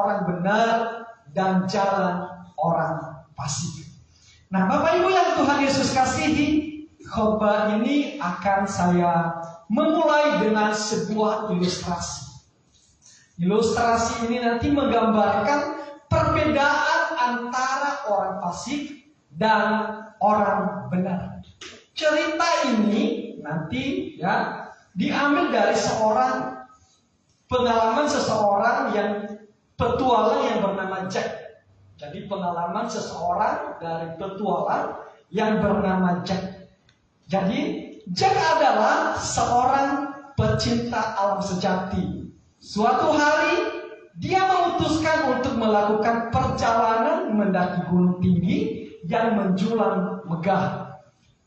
orang benar dan jalan orang fasik. Nah, Bapak Ibu yang Tuhan Yesus kasihi, khotbah ini akan saya memulai dengan sebuah ilustrasi. Ilustrasi ini nanti menggambarkan perbedaan antara orang fasik dan orang benar. Cerita ini nanti ya diambil dari pengalaman seseorang yang petualang yang bernama Jack. Jadi pengalaman seseorang dari petualang yang bernama Jack. Jadi Jack adalah seorang pecinta alam sejati. Suatu hari dia memutuskan untuk melakukan perjalanan mendaki gunung tinggi yang menjulang megah.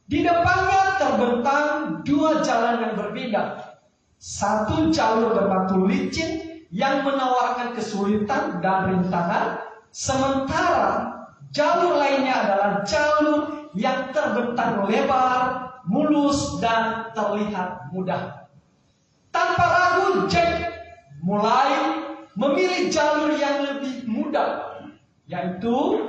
Di depannya terbentang dua jalan yang berbeda. Satu jalur berbatu licin yang menawarkan kesulitan dan rintangan. Sementara jalur lainnya adalah jalur yang terbentang lebar, mulus, dan terlihat mudah. Tanpa ragu, Jack mulai memilih jalur yang lebih mudah, yaitu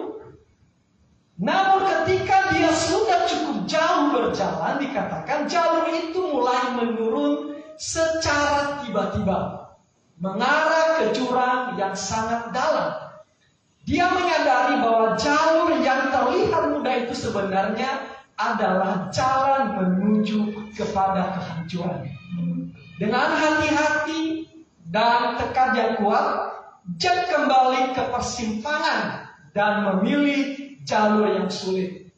namun ketika dia sudah cukup jauh berjalan, dikatakan jalur itu mulai menurun secara tiba-tiba, mengarah ke jurang yang sangat dalam. Dia menyadari bahwa jalur yang terlihat mudah itu sebenarnya adalah jalan menuju kepada kehancuran. Dengan hati-hati dan tekad yang kuat, Jack kembali ke persimpangan dan memilih jalur yang sulit.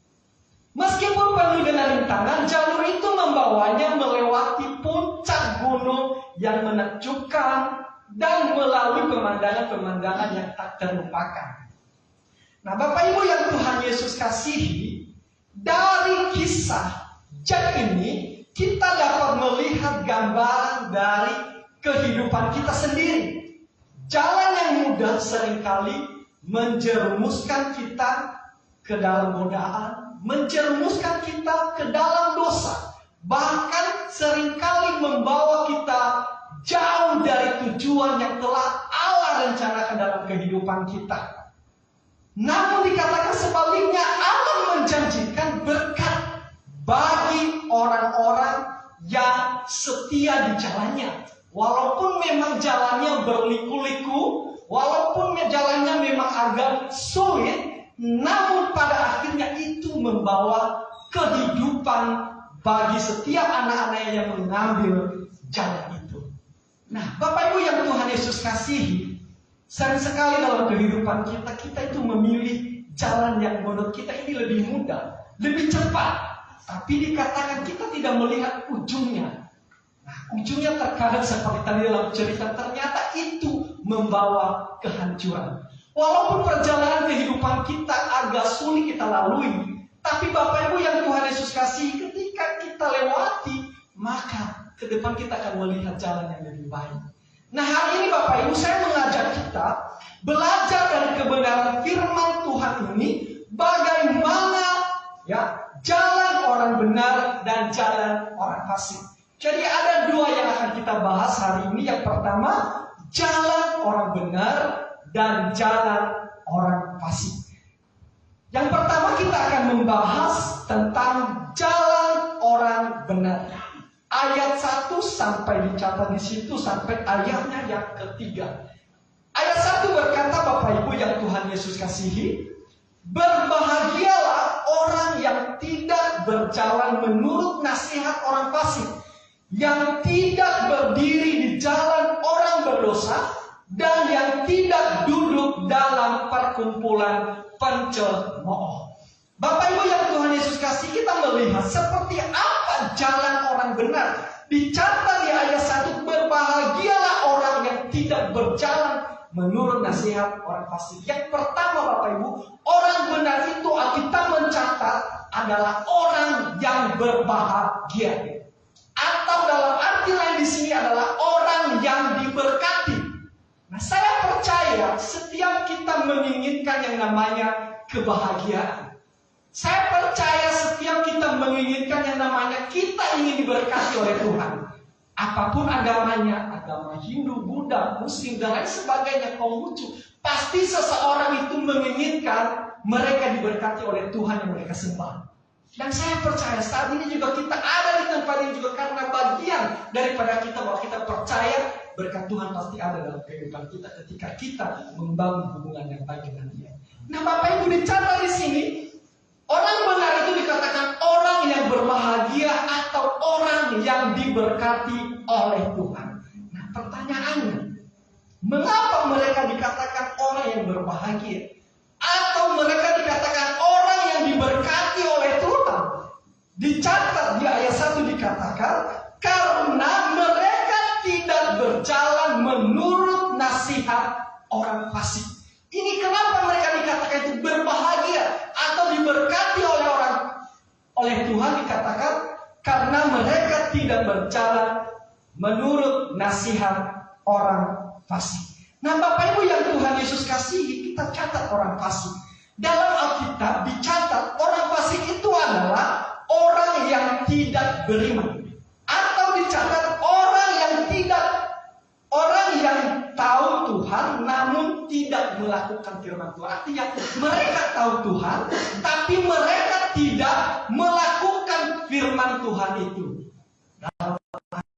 Meskipun penuh dengan rintangan, jalur itu membawanya melewati puncak gunung yang menakjubkan dan melalui pemandangan-pemandangan yang tak terlupakan. Nah, Bapak Ibu yang Tuhan Yesus kasihi, dari kisah Jack ini kita dapat melihat gambaran dari kehidupan kita sendiri. Jalan yang mudah seringkali menjerumuskan kita ke dalam godaan, menjerumuskan kita ke dalam dosa, bahkan seringkali membawa kita jauh dari tujuan yang telah Allah rencanakan dalam kehidupan kita. Namun dikatakan sebaliknya, Allah menjanjikan berkat bagi orang-orang yang setia di jalannya. Walaupun memang jalannya berliku-liku, walaupun jalannya memang agak sulit, namun pada akhirnya itu membawa kehidupan bagi setiap anak-anaknya yang mengambil jalan itu. Nah, Bapak Ibu yang Tuhan Yesus kasihi, sering sekali dalam kehidupan kita itu memilih jalan yang menurut kita ini lebih mudah, lebih cepat. Tapi dikatakan kita tidak melihat ujungnya. Nah, ujungnya terkadang seperti tadi dalam cerita, ternyata itu membawa kehancuran. Walaupun perjalanan kehidupan kita agak sulit kita lalui, tapi Bapak Ibu yang Tuhan Yesus kasih, ketika kita lewati, maka ke depan kita akan melihat jalan yang lebih baik. Nah, hari ini Bapak Ibu, saya mengajak kita belajar dari kebenaran firman Tuhan ini, bagaimana ya jalan orang benar dan jalan orang fasik. Jadi ada dua yang akan kita bahas hari ini. Yang pertama, jalan orang benar dan jalan orang fasik. Yang pertama kita akan membahas tentang jalan orang benar. Ayat 1 sampai dicatat di situ sampai ayatnya yang ketiga. Ayat 1 berkata, Bapak Ibu yang Tuhan Yesus kasihi, berbahagialah orang yang tidak berjalan menurut nasihat orang fasik, yang tidak berdiri di jalan orang berdosa, dan yang tidak duduk dalam perkumpulan pencemooh. Bapak Ibu yang Tuhan Yesus kasih, kita melihat seperti apa jalan orang benar. Dicatat di ayat 1, berbahagialah orang yang tidak berjalan menurut nasihat orang fasik. Yang pertama Bapak Ibu, orang benar itu Alkitab mencatat adalah orang yang berbahagia. Atau dalam arti lain di sini adalah orang yang diberkati. Nah, saya percaya setiap kita menginginkan yang namanya kebahagiaan. Saya percaya setiap kita menginginkan yang namanya kita ingin diberkati oleh Tuhan. Apapun agamanya, agama Hindu, Buddha, Muslim, dan lain sebagainya, Konghucu, pasti seseorang itu menginginkan mereka diberkati oleh Tuhan yang mereka sembah. Dan saya percaya saat ini juga kita ada di tempat ini juga karena bagian daripada kita bahwa kita percaya berkat Tuhan pasti ada dalam kehidupan kita ketika kita membangun hubungan yang baik dengan Dia. Nah, Bapak Ibu dicatat di sini, orang benar itu dikatakan orang yang berbahagia atau orang yang diberkati oleh Tuhan. Nah, pertanyaannya, mengapa mereka dikatakan orang yang berbahagia? Atau mereka dikatakan orang yang diberkati oleh Tuhan? Dicatat di ayat 1 dikatakan, karena mereka tidak berjalan menurut nasihat orang fasik. Ini kenapa mereka dikatakan itu berbahagia atau diberkati oleh Tuhan, dikatakan karena mereka tidak berjalan menurut nasihat orang fasik. Nah, Bapak Ibu yang Tuhan Yesus kasihi, kita catat orang fasik. Dalam Alkitab dicatat orang fasik itu adalah orang yang tidak beriman. Atau dicatat orang yang tahu Tuhan namun tidak melakukan firman Tuhan. Artinya mereka tahu Tuhan tapi mereka tidak melakukan firman Tuhan itu. Dalam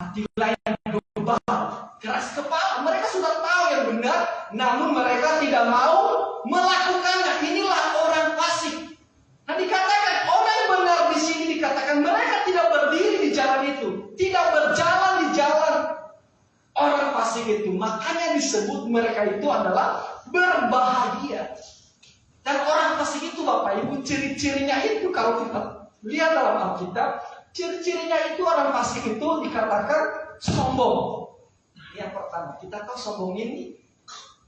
arti lain global, keras kepala, mereka sudah tahu yang benar namun mereka tidak mau melakukannya. Inilah orang fasik. Nah, dikatakan orang benar di sini dikatakan mereka tidak berdiri di jalan itu, tidak berjalan di jalan orang fasik itu. Makanya disebut mereka itu adalah berbahagia. Dan orang fasik itu, Bapak Ibu, ciri-cirinya itu kalau kita lihat dalam Alkitab, ciri-cirinya itu orang fasik itu dikatakan sombong. Nah, yang pertama, kita tahu sombong ini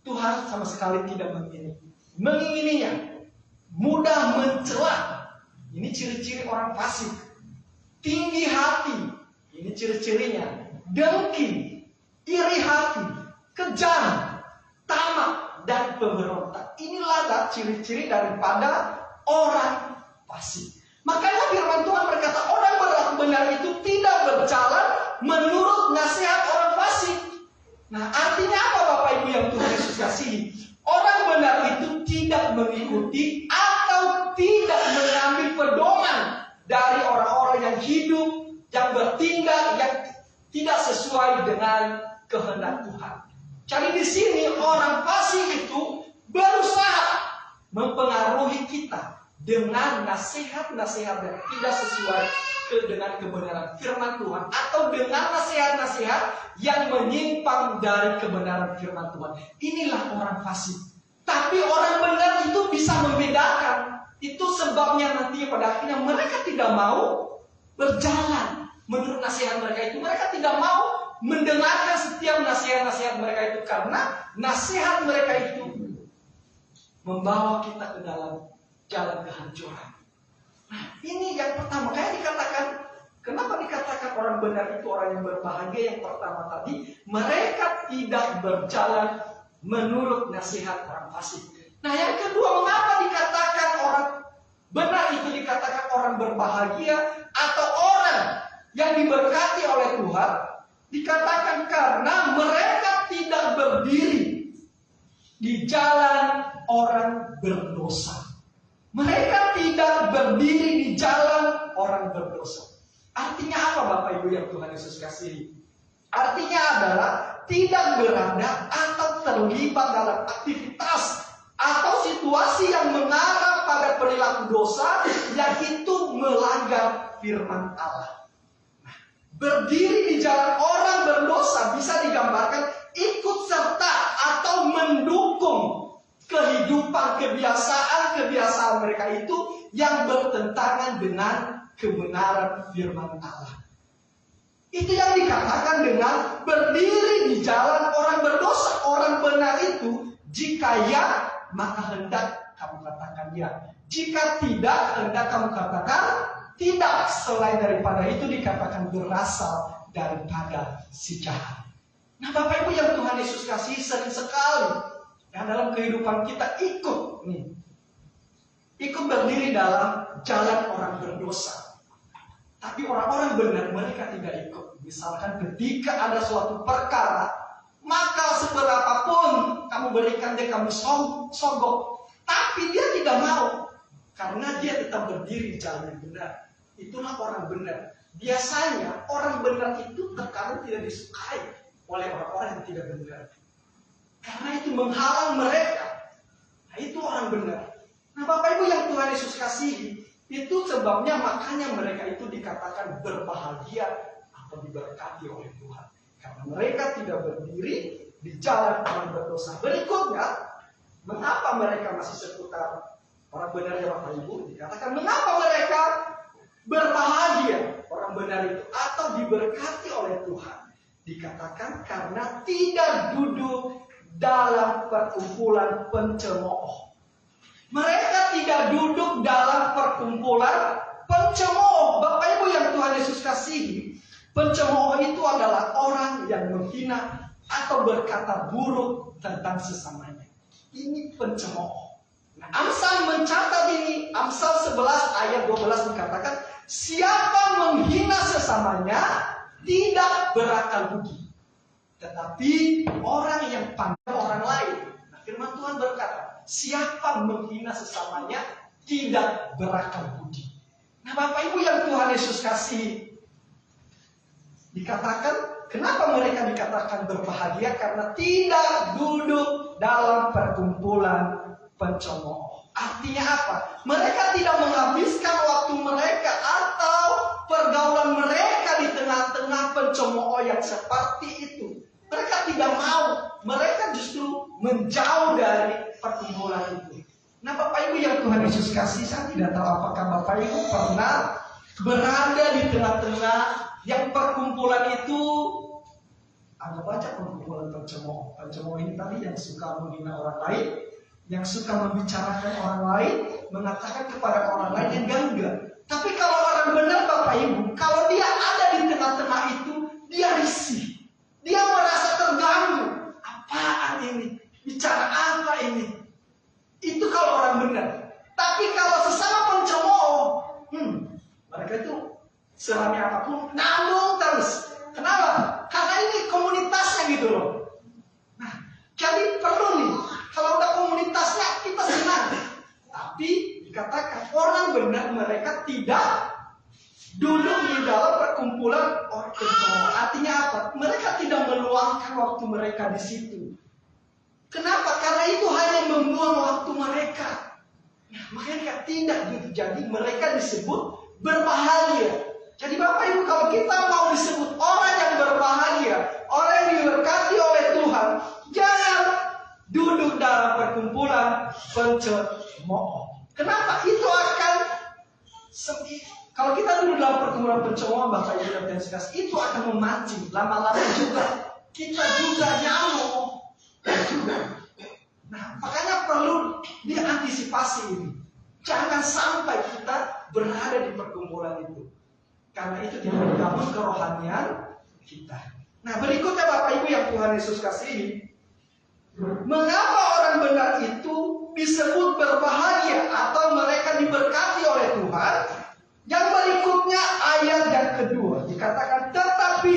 Tuhan sama sekali tidak mengingininya. Mudah mencela. Ini ciri-ciri orang fasik. Tinggi hati. Ini ciri-cirinya. Dengki, iri hati, kejam, tamak, dan pemberontak. Inilah ciri-ciri daripada orang fasik. Makanya firman Tuhan berkata orang benar itu tidak berjalan menurut nasihat orang fasik. Nah, artinya apa Bapak Ibu yang Tuhan Yesus kasihi? Orang benar itu tidak mengikuti atau tidak mengambil pedoman dari orang-orang yang hidup, yang bertindak, yang tidak sesuai dengan kehendak Tuhan. Jadi di sini orang fasik itu berusaha mempengaruhi kita dengan nasihat-nasihat yang tidak sesuai dengan kebenaran firman Tuhan atau dengan nasihat-nasihat yang menyimpang dari kebenaran firman Tuhan. Inilah orang fasik. Tapi orang benar itu bisa membedakan. Itu sebabnya nanti pada akhirnya mereka tidak mau berjalan menurut nasihat mereka itu. Mereka tidak mau mendengarkan setiap nasihat-nasihat mereka itu karena nasihat mereka itu membawa kita ke dalam jalan kehancuran. Nah, ini yang pertama. Kayak dikatakan, kenapa dikatakan orang benar itu orang yang berbahagia? Yang pertama tadi, mereka tidak berjalan menurut nasihat orang fasik. Nah, yang kedua, mengapa dikatakan orang benar itu dikatakan orang berbahagia atau orang yang diberkati oleh Tuhan? Dikatakan karena mereka tidak berdiri di jalan orang berdosa. Mereka tidak berdiri di jalan orang berdosa. Artinya apa Bapak Ibu yang Tuhan Yesus kasihi? Artinya adalah tidak berada atau terlibat dalam aktivitas atau situasi yang mengarah pada perilaku dosa yang itu melanggar firman Allah. Berdiri di jalan orang berdosa bisa digambarkan ikut serta atau mendukung kehidupan, kebiasaan mereka itu yang bertentangan dengan kebenaran firman Allah. Itu yang dikatakan dengan berdiri di jalan orang berdosa. Orang benar itu jika ya, maka hendak kamu katakan ya. Jika tidak, hendak kamu katakan tidak. Selain daripada itu dikatakan berasal daripada si jahat. Nah, Bapak Ibu yang Tuhan Yesus kasih, sering sekali dalam kehidupan kita ikut berdiri dalam jalan orang berdosa. Tapi orang-orang benar mereka tidak ikut. Misalkan ketika ada suatu perkara, maka seberapapun kamu berikan dia, kamu sogok. Tapi dia tidak mau. Karena dia tetap berdiri di jalan yang benar. Itulah orang benar. Biasanya orang benar itu terkadang tidak disukai oleh orang-orang yang tidak benar. Karena itu menghalang mereka. Nah, itu orang benar. Nah, Bapak Ibu yang Tuhan Yesus kasihi, itu sebabnya makanya mereka itu dikatakan berbahagia atau diberkati oleh Tuhan. Karena mereka tidak berdiri di jalan orang berdosa. Berikutnya, mengapa mereka masih seputar orang benar ya Bapak Ibu? Dikatakan mengapa mereka berbahagia orang benar itu atau diberkati oleh Tuhan? Dikatakan karena tidak duduk dalam perkumpulan pencemooh. Mereka tidak duduk dalam perkumpulan pencemooh. Bapak Ibu yang Tuhan Yesus kasihi, pencemooh itu adalah orang yang menghina atau berkata buruk tentang sesamanya. Ini pencemooh. Nah, Amsal mencatat ini. Amsal 11 ayat 12 dikatakan, siapa menghina sesamanya tidak berakal budi, tetapi orang yang pandang orang lain. Nah, firman Tuhan berkata, siapa menghina sesamanya tidak berakal budi. Nah, Bapak Ibu yang Tuhan Yesus kasih, dikatakan, kenapa mereka dikatakan berbahagia? Karena tidak duduk dalam perkumpulan pencemooh. Artinya apa? Mereka tidak menghabiskan waktu mereka atau pergaulan mereka di tengah-tengah pencemooh yang seperti itu. Mereka tidak mau. Mereka justru menjauh dari perkumpulan itu. Nah, Bapak Ibu yang Tuhan Yesus kasih, saya tidak tahu apakah Bapak Ibu pernah berada di tengah-tengah yang perkumpulan itu. Anggap aja perkumpulan pencemooh. Pencemooh ini tadi yang suka menghina orang lain, yang suka membicarakan orang lain, mengatakan kepada orang lain yang enggak. Tapi kalau orang benar Bapak Ibu, kalau dia ada di tengah-tengah itu, dia risih. Dia merasa terganggu. Apaan ini? Bicara apa ini? Itu kalau orang benar. Tapi kalau sesama pencemooh, mereka itu selama apapun nanggung terus. Kenapa? Karena ini komunitasnya gitu loh. Nah, jadi perlu nih, kalau udah komunitasnya kita senang. Tapi dikatakan orang benar mereka tidak duduk di dalam perkumpulan orang pencemooh. Artinya apa? Mereka tidak meluangkan waktu mereka di situ. Kenapa? Karena itu hanya membuang waktu mereka. Nah, makanya tidak gitu. Jadi mereka disebut berbahagia. Jadi Bapak Ibu, kalau kita mau disebut orang yang berbahagia, orang yang diberkati oleh Tuhan, jangan duduk dalam perkumpulan pencemooh. Kenapa? Itu akan kalau kita duduk dalam perkumpulan pencemooh, Bapak Ibu dan Tuhan, itu akan memancing. Lama-lama juga kita juga nyamuk. Nah, makanya perlu diantisipasi ini. Jangan sampai kita berada di perkumpulan itu. Karena itu tidak mengganggu kerohanian kita. Nah, berikutnya Bapak Ibu yang Tuhan Yesus kasihi, mengapa orang benar itu disebut berbahagia atau mereka diberkati oleh Tuhan? Yang berikutnya ayat yang kedua dikatakan, tetapi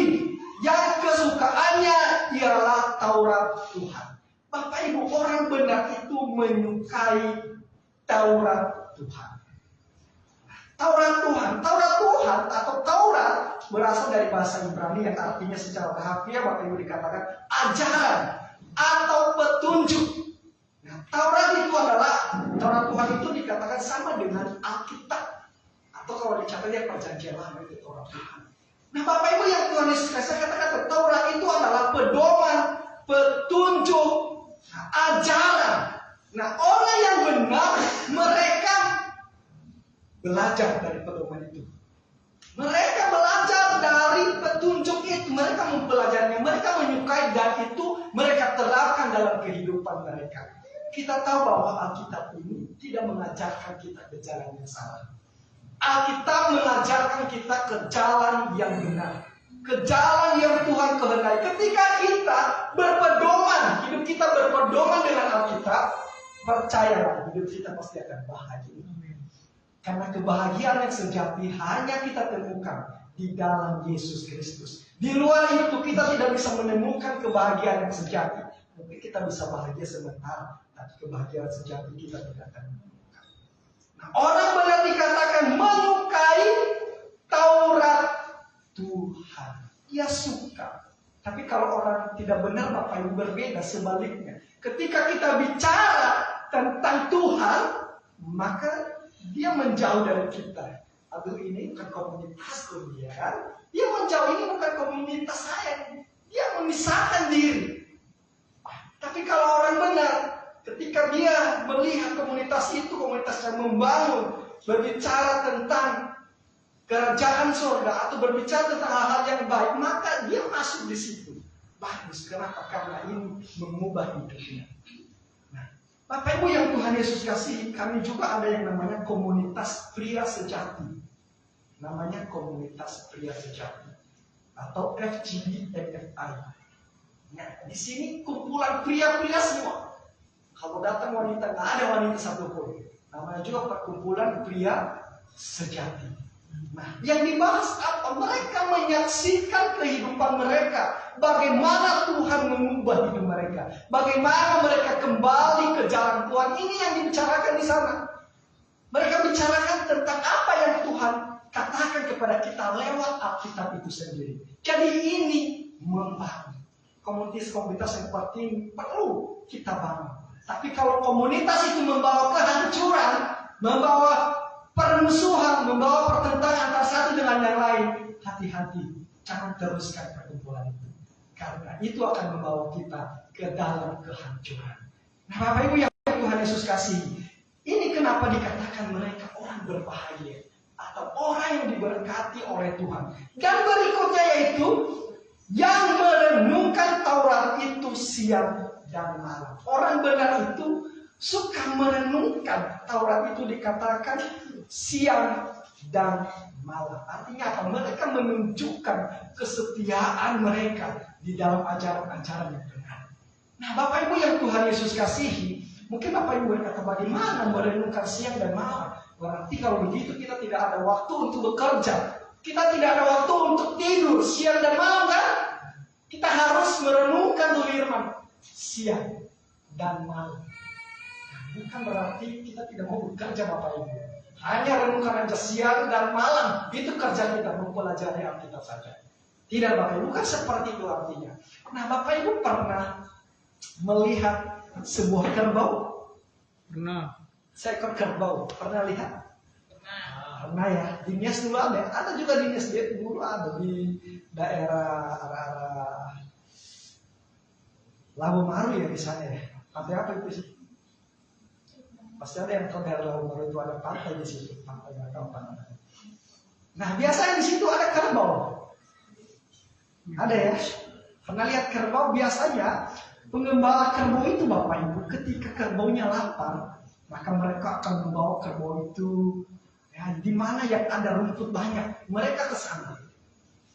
yang kesukaannya ialah Taurat Tuhan. Bapak Ibu, orang benar itu menyukai Taurat Tuhan. Taurat Tuhan atau Taurat berasal dari bahasa Ibrani yang artinya secara harfiah Bapak Ibu dikatakan ajaran atau petunjuk. Nah, Taurat Tuhan itu dikatakan sama dengan Alkitab atau kalau dicatatnya perjanjian lama itu Taurat Tuhan. Nah, Bapak Ibu yang Tuhan Yesus Kristus katakan, Taurat itu adalah pedoman, petunjuk, ajaran. Nah, orang yang benar mereka belajar dari pedoman itu. Mereka belajar dari petunjuk itu. Mereka mempelajarinya, mereka menyukai dan itu mereka terapkan dalam kehidupan mereka. Kita tahu bahwa Alkitab ini tidak mengajarkan kita ke jalan yang salah. Alkitab mengajarkan kita ke jalan yang benar, ke jalan yang Tuhan kehendaki. Ketika kita berpedoman, hidup kita berpedoman dengan Alkitab, percayalah hidup kita pasti akan bahagia. Karena kebahagiaan yang sejati hanya kita temukan di dalam Yesus Kristus. Di luar itu kita tidak bisa menemukan kebahagiaan yang sejati. Mungkin kita bisa bahagia sebentar, tapi kebahagiaan sejati kita tidak akan menemukan. Nah, orang benar dikatakan menyukai Taurat Tuhan. Dia suka. Tapi kalau orang tidak benar, Bapak Ibu, berbeda sebaliknya. Ketika kita bicara tentang Tuhan, maka dia menjauh dari kita. Aduh, ini bukan komunitasku dia kan? Dia menjauh, ini bukan komunitas saya. Dia memisahkan diri. Tapi kalau orang benar, ketika dia melihat komunitas itu, komunitas yang membangun, berbicara tentang kerajaan surga atau berbicara tentang hal-hal yang baik, maka dia masuk di situ. Bagus, kenapa? Karena ini mengubah hidupnya. Nah, Bapak Ibu yang Tuhan Yesus kasih, kami juga ada yang namanya komunitas pria sejati. Namanya komunitas pria sejati atau FGB MFI. Nah, di sini kumpulan pria-pria semua. Kalau datang wanita, nggak ada wanita satupun. Namanya juga perkumpulan pria sejati. Nah, yang dibahas apa? Mereka menyaksikan kehidupan mereka. Bagaimana Tuhan mengubah hidup mereka. Bagaimana mereka kembali ke jalan Tuhan. Ini yang dibicarakan di sana. Mereka bicarakan tentang apa yang Tuhan katakan kepada kita lewat Alkitab itu sendiri. Jadi ini membangun. Komunitas-komunitas yang penting perlu kita bangun. Tapi kalau komunitas itu membawa kehancuran, membawa permusuhan, membawa pertentangan antara satu dengan yang lain, hati-hati, jangan teruskan perkumpulan itu. Karena itu akan membawa kita ke dalam kehancuran. Nah, Bapak Ibu yang Tuhan Yesus kasih, ini kenapa dikatakan mereka orang berbahagia atau orang yang diberkati oleh Tuhan. Dan berikutnya yaitu yang merenungkan Taurat itu siang dan malam. Orang benar itu suka merenungkan. Taurat itu dikatakan siang dan malam. Artinya apa? Mereka menunjukkan kesetiaan mereka di dalam ajaran-ajaran yang benar. Nah, Bapak Ibu yang Tuhan Yesus kasihi, mungkin Bapak Ibu berkata, bagaimana merenungkan siang dan malam? Berarti kalau begitu kita tidak ada waktu untuk bekerja. Kita tidak ada waktu untuk tidur siang dan malam kan? Kita harus merenungkan firman siang dan malam. Nah, bukan berarti kita tidak mau bekerja Bapak Ibu. Hanya renungkan aja siang dan malam. Itu kerja kita, mempelajari Alkitab saja. Tidak Bapak Ibu, kan seperti itu artinya. Nah, Bapak Ibu pernah melihat sebuah kerbau? Pernah. Seekor kerbau, pernah lihat? Pernah ya, di Nias dulu ada. Ada juga di Nias dulu ada di daerah arah Labu Maru ya di sana ya. Pantai apa itu sih? Pasti ada yang tahu daerah Labu Maru itu ada pantai di situ. Pantai nggak tahu pantai. Nah, biasanya di situ ada kerbau. Ada ya? Pernah lihat kerbau? Biasanya pengembala kerbau itu Bapak Ibu, ketika kerbaunya lapar, maka mereka akan membawa kerbau itu ya, di mana yang ada rumput banyak, mereka ke sana.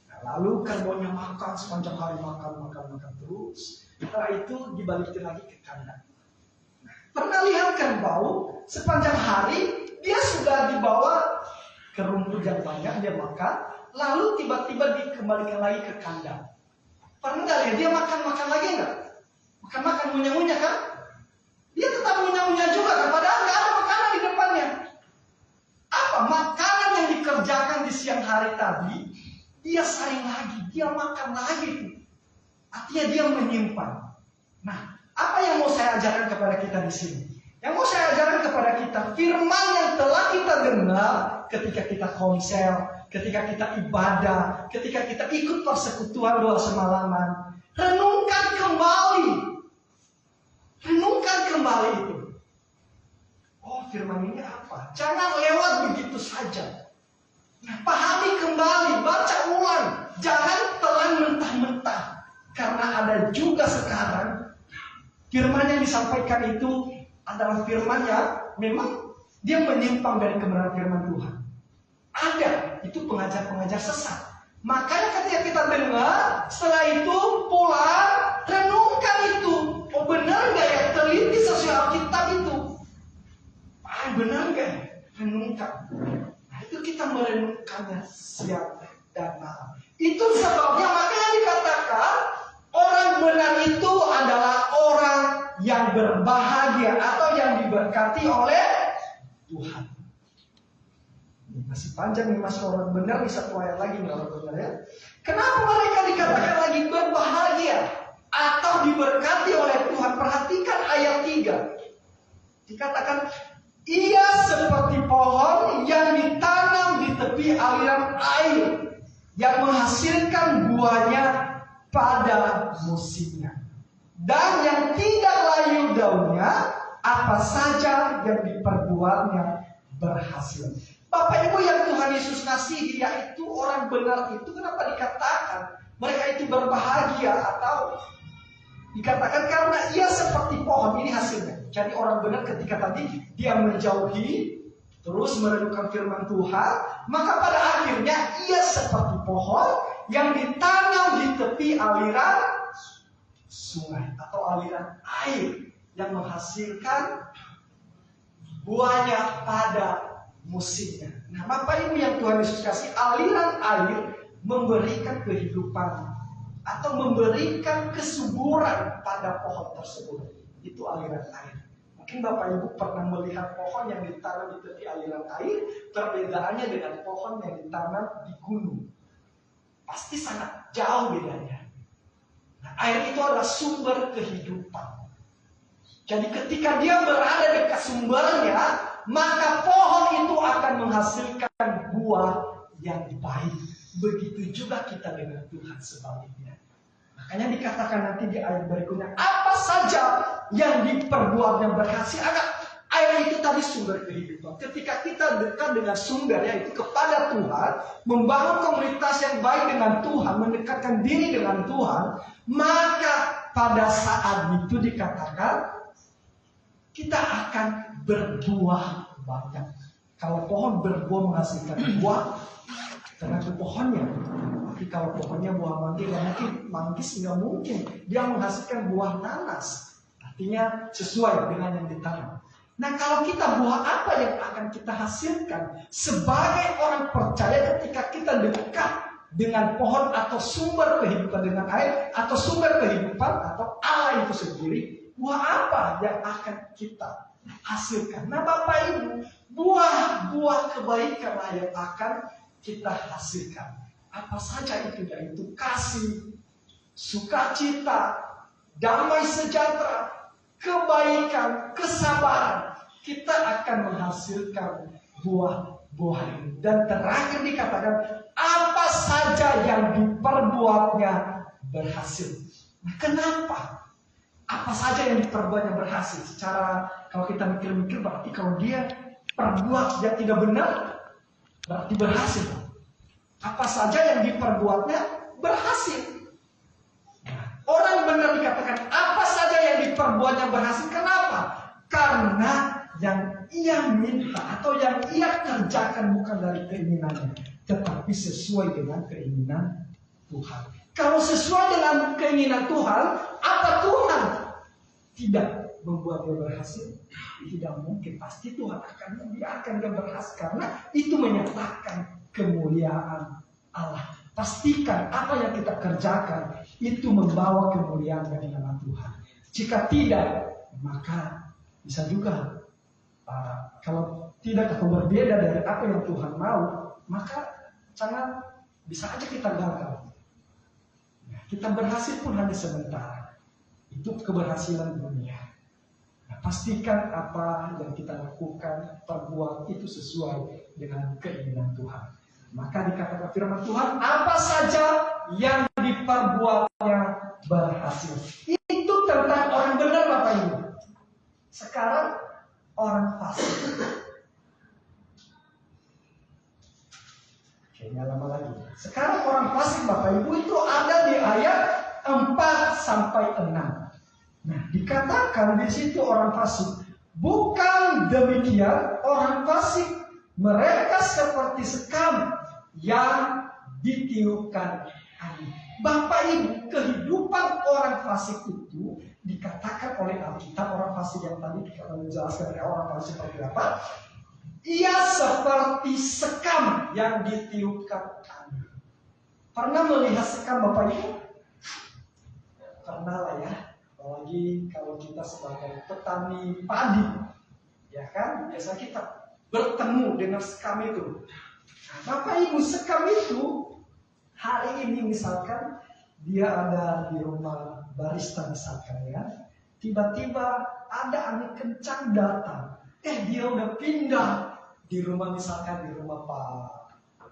Nah, lalu kerbaunya makan sepanjang hari, makan terus. Setelah itu dibalikin lagi ke kandang. Nah, pernah lihat kerbau sepanjang hari dia sudah dibawa ke rumput yang banyak, dia makan, lalu tiba-tiba dikembalikan lagi ke kandang. Pernah nggak lihat dia makan lagi nggak? Makan ngunyah-ngunyah kan? Dia tetap ngunyah-ngunyah juga kan? Padahal nggak ada makanan di depannya. Apa? Makanan yang dikerjakan di siang hari tadi, dia saring lagi, dia makan lagi. Artinya dia menyimpan. Nah, apa yang mau saya ajarkan kepada kita di sini? Yang mau saya ajarkan kepada kita, firman yang telah kita dengar ketika kita konsel, ketika kita ibadah, ketika kita ikut persekutuan doa semalaman, renungkan kembali. Renungkan kembali itu. Oh, firman ini apa? Jangan lewat begitu saja. Nah, pahami kembali, baca ulang. Jangan telan mentah-mentah. Karena ada juga sekarang firman yang disampaikan itu adalah firman yang memang dia menyimpang dari kebenaran firman Tuhan. Ada, itu pengajar-pengajar sesat. Makanya ketika kita dengar, setelah itu pulang, renungkan itu. Oh, benar nggak ya? Teliti sesuai Alkitab itu. Benar nggak ya? Renungkan. Nah, itu kita merenungkannya siang dan malam. Itu sebabnya makanya dikatakan orang orang benar itu adalah orang yang berbahagia atau yang diberkati oleh Tuhan. Ini masih panjang nih mas, orang benar nih, satu ayat lagi nih orang benar ya. Kenapa mereka dikatakan lagi berbahagia atau diberkati oleh Tuhan? Perhatikan ayat 3. Dikatakan, ia seperti pohon yang ditanam di tepi aliran air, yang menghasilkan buahnya pada musimnya, dan yang tidak layu daunnya, apa saja yang diperbuatnya berhasil. Bapak Ibu yang Tuhan Yesus kasihi, yaitu orang benar itu, kenapa dikatakan mereka itu berbahagia atau dikatakan karena ia seperti pohon? Ini hasilnya. Jadi orang benar ketika tadi dia menjauhi terus merenungkan firman Tuhan, maka pada akhirnya ia seperti pohon yang ditanam di tepi aliran sungai atau aliran air, yang menghasilkan buahnya pada musimnya. Nah, Bapak Ibu yang Tuhan Yesus kasih, aliran air memberikan kehidupan atau memberikan kesuburan pada pohon tersebut. Itu aliran air. Mungkin Bapak Ibu pernah melihat pohon yang ditanam di tepi aliran air, perbedaannya dengan pohon yang ditanam di gunung. Pasti sangat jauh bedanya. Nah, air itu adalah sumber kehidupan. Jadi ketika dia berada dekat sumbernya, maka pohon itu akan menghasilkan buah yang baik. Begitu juga kita dengan Tuhan sebaliknya. Makanya dikatakan nanti di ayat berikutnya, apa saja yang diperbuatnya berhasil. Air itu tadi sumber kehidupan. Ketika kita dekat dengan sumber, yaitu kepada Tuhan, membangun komunitas yang baik dengan Tuhan, mendekatkan diri dengan Tuhan, maka pada saat itu dikatakan kita akan berbuah banyak. Kalau pohon berbuah menghasilkan buah, tergantung pohonnya. Tapi kalau pohonnya buah manggis, ya mungkin manggis nggak mungkin. Dia menghasilkan buah nanas. Artinya sesuai dengan yang ditanam. Nah, kalau kita buah apa yang akan kita hasilkan? Sebagai orang percaya, ketika kita dekat dengan pohon atau sumber kehidupan, dengan air atau sumber kehidupan atau Allah itu sendiri, buah apa yang akan kita hasilkan? Nah, Bapak Ibu, buah-buah kebaikanlah yang akan kita hasilkan. Apa saja itu? Yaitu kasih, sukacita, damai sejahtera, kebaikan, kesabaran. Kita akan menghasilkan buah-buah ini. Dan terakhir dikatakan, apa saja yang diperbuatnya berhasil. Nah, kenapa? Apa saja yang diperbuatnya berhasil? Secara kalau kita mikir-mikir, berarti kalau dia perbuat yang tidak benar, berarti berhasil. Apa saja yang diperbuatnya berhasil. Nah, orang benar dikatakan apa saja yang diperbuatnya berhasil. Kenapa? Karena yang ia minta atau yang ia kerjakan bukan dari keinginannya, tetapi sesuai dengan keinginan Tuhan. Kalau sesuai dengan keinginan Tuhan, apa Tuhan tidak membuat dia berhasil? Tidak mungkin. Pasti Tuhan akan membiarkan dia berhasil, karena itu menyatakan kemuliaan Allah. Pastikan apa yang kita kerjakan itu membawa kemuliaan bagi nama Tuhan. Jika tidak, maka bisa juga kalau tidak atau berbeda dari apa yang Tuhan mau, maka jangan, bisa aja kita gagal. Kita berhasil pun hanya sebentar. Itu keberhasilan dunia. Nah, pastikan apa yang kita lakukan, perbuat itu sesuai dengan keinginan Tuhan. Maka dikatakan firman Tuhan, apa saja yang diperbuatnya berhasil. Itu tentang orang benar, Bapak Ibu. Sekarang orang fasik. Kayaknya lama lagi. Sekarang orang fasik, Bapak Ibu, itu ada di ayat 4-6. Nah, dikatakan di situ orang fasik. Bukan demikian orang fasik. Mereka seperti sekam yang ditiupkan angin. Bapak Ibu, kehidupan orang fasik itu dikatakan oleh Alkitab, orang fasik yang tadi kita menjelaskan orang fasik seperti apa? Ia seperti sekam yang ditiupkan angin. Pernah melihat sekam, Bapak Ibu? pernah lah ya, apalagi kalau kita sebagai petani padi, ya kan, biasa kita bertemu dengan sekam itu. Nah, Bapak Ibu, sekam itu hari ini misalkan dia ada di rumah barista misalkan ya, tiba-tiba ada angin kencang datang, dia udah pindah di rumah misalkan di rumah Pak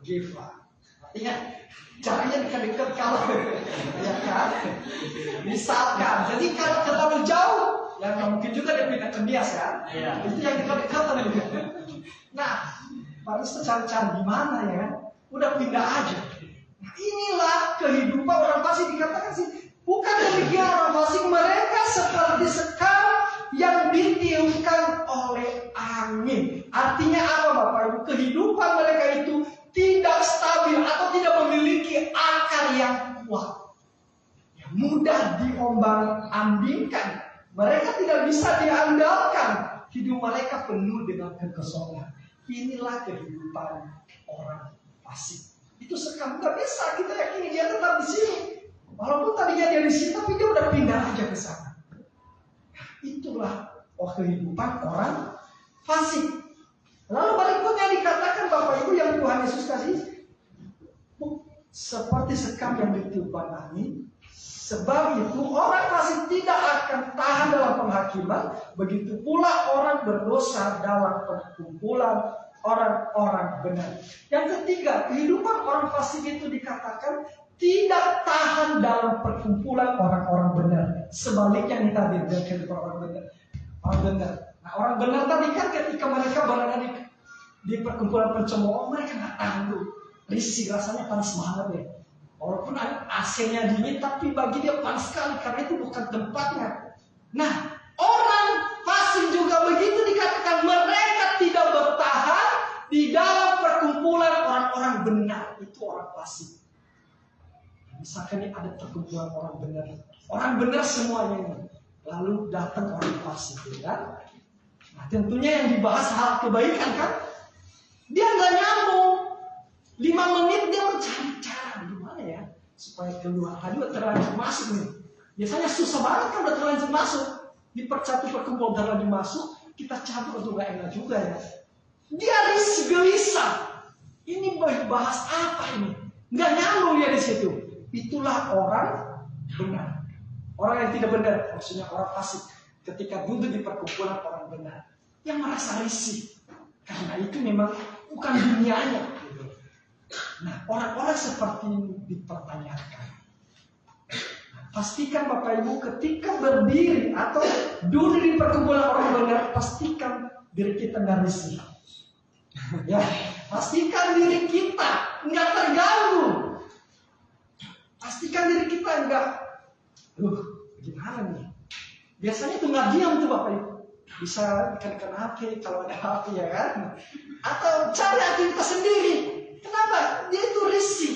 Geva. Ingat, caranya dekat-dekat kalau ya kan, misalkan. Jadi kalau terlalu jauh, ya nggak mungkin juga dia pindah ke bias kan. Itu yang dekat-dekat tadi. Nah, barista cari-cari gimana ya, udah pindah aja. Nah, inilah kehidupan orang fasik, dikatakan sih. Bukan demikian orang fasik, mereka seperti sekam yang ditiupkan oleh angin. Artinya apa Bapak Ibu? Kehidupan mereka itu tidak stabil atau tidak memiliki akar yang kuat, yang mudah diombang-ambingkan. Mereka tidak bisa diandalkan. Hidup mereka penuh dengan kekosongan. Inilah kehidupan orang fasik. Itu sekam, nggak bisa kita yakini dia tetap di sini. Walaupun tadinya dia di sini, tapi dia udah pindah aja ke sana. Itulah kehidupan orang fasik. Lalu berikutnya dikatakan Bapak Ibu yang Tuhan Yesus kasih, seperti sekam yang ditiupkan angin. Sebab itu orang fasik tidak akan tahan dalam penghakiman. Begitu pula orang berdosa dalam perkumpulan orang-orang benar. Yang ketiga, kehidupan orang fasik itu dikatakan tidak tahan dalam perkumpulan orang-orang benar. Sebaliknya nih tadi, kehidupan orang benar. Orang benar. Nah, orang benar tadi kan ketika mereka berada di perkumpulan pencemooh, mereka nggak tahan tuh. Risih, rasanya panas banget ya. Walaupun AC-nya dingin, tapi bagi dia panas sekali karena itu bukan tempatnya. Nah, orang fasik juga begitu, dikatakan mereka tidak bertahan di dalam perkumpulan orang-orang benar. Itu orang fasik. Misalkan ini ada perkumpulan orang benar semuanya ini. Lalu datang orang fasik, ya. Nah, tentunya yang dibahas hal kebaikan kan? Dia nggak nyambung. 5 menit dia mencari cara gimana ya supaya keluar. Tadi udah terlanjur masuk nih. Biasanya susah banget kan udah terlanjur masuk. Di satu perkumpulan terlanjur masuk, kita cabut untuk nggak enak juga ya. Dia risih gelisah. Ini bahas apa ini? Nggak nyambung ya di situ. Itulah orang benar. Orang yang tidak benar, maksudnya orang fasik. Ketika duduk di perkumpulan orang benar, yang merasa risih. Karena itu memang bukan dunianya. Nah, orang-orang seperti ini dipertanyakan. Nah, pastikan Bapak Ibu ketika berdiri atau duduk di perkumpulan orang benar, pastikan diri kita nggak risih. Ya, pastikan diri kita nggak terganggu. Pastikan diri kita nggak, gimana nih? Biasanya tuh nggak diam tuh Bapak Ibu. Bisa ikan HP kalau ada HP ya kan? Atau cari aktivitas sendiri. Kenapa? Dia itu risih.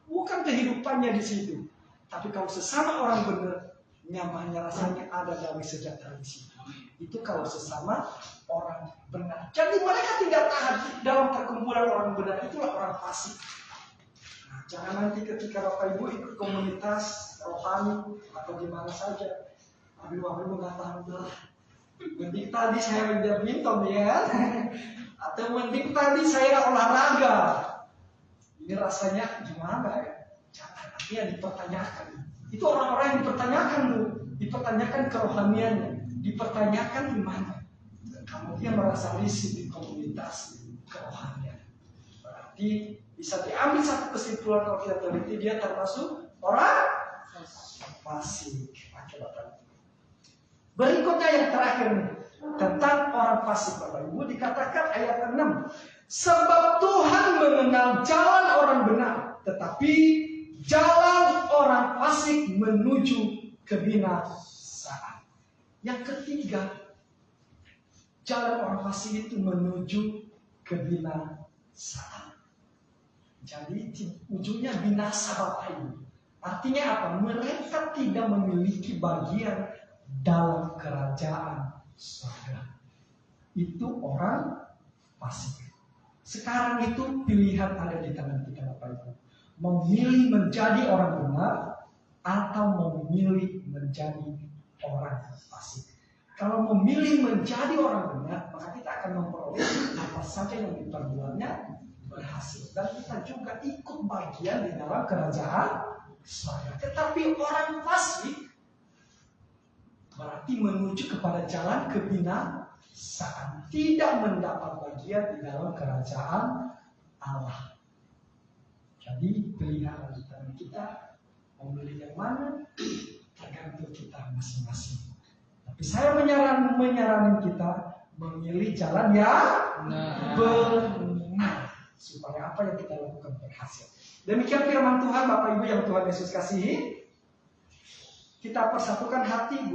Bukan kehidupannya di situ. Tapi kalau sesama orang benar, nyamannya rasanya ada damai sejahtera di situ. Itu kalau sesama orang benar. Jadi mereka tidak tahan dalam perkumpulan orang benar. Itulah orang fasik. Nah, jangan nanti ketika Bapak Ibu ikut komunitas rohani atau gimana saja, Bapak Ibu nggak tahan lah. Mending tadi saya main badminton ya, atau mending tadi saya olahraga. Ini rasanya gimana ya? Jangan nanti yang dipertanyakan. Itu orang-orang yang dipertanyakan tuh, dipertanyakan kerohaniannya, dipertanyakan gimana. Kamu dia merasa risih di komunitas kerohanian. Berarti bisa diambil satu kesimpulan kalau kita teliti dia termasuk orang fasik. Berikutnya yang terakhir nih, tentang orang fasik Bapak Ibu, dikatakan ayat 6. Sebab Tuhan mengenal jalan orang benar, tetapi jalan orang fasik menuju kebinasaan. Yang ketiga, jalan orang fasik itu menuju kebinasaan. Jadi ujungnya binasa Bapak Ibu. Artinya apa? Mereka tidak memiliki bagian dalam kerajaan surga. Itu orang fasik. Sekarang itu pilihan ada di tangan kita Bapak Ibu. Memilih menjadi orang benar atau memilih menjadi orang fasik. Kalau memilih menjadi orang benar, maka kita akan memperoleh apa saja yang diperbuatnya berhasil. Dan kita juga ikut bagian di dalam kerajaan surga. Tetapi orang fasik berarti menuju kepada jalan kebinasaan, tidak mendapat bagian di dalam kerajaan Allah. Jadi pilihan kita memilih yang mana tergantung kita masing-masing. Tapi saya menyarankan kita memilih jalan yang benar supaya apa yang kita lakukan berhasil. Demikian firman Tuhan, Bapak Ibu yang Tuhan Yesus kasihi. Kita persatukan hati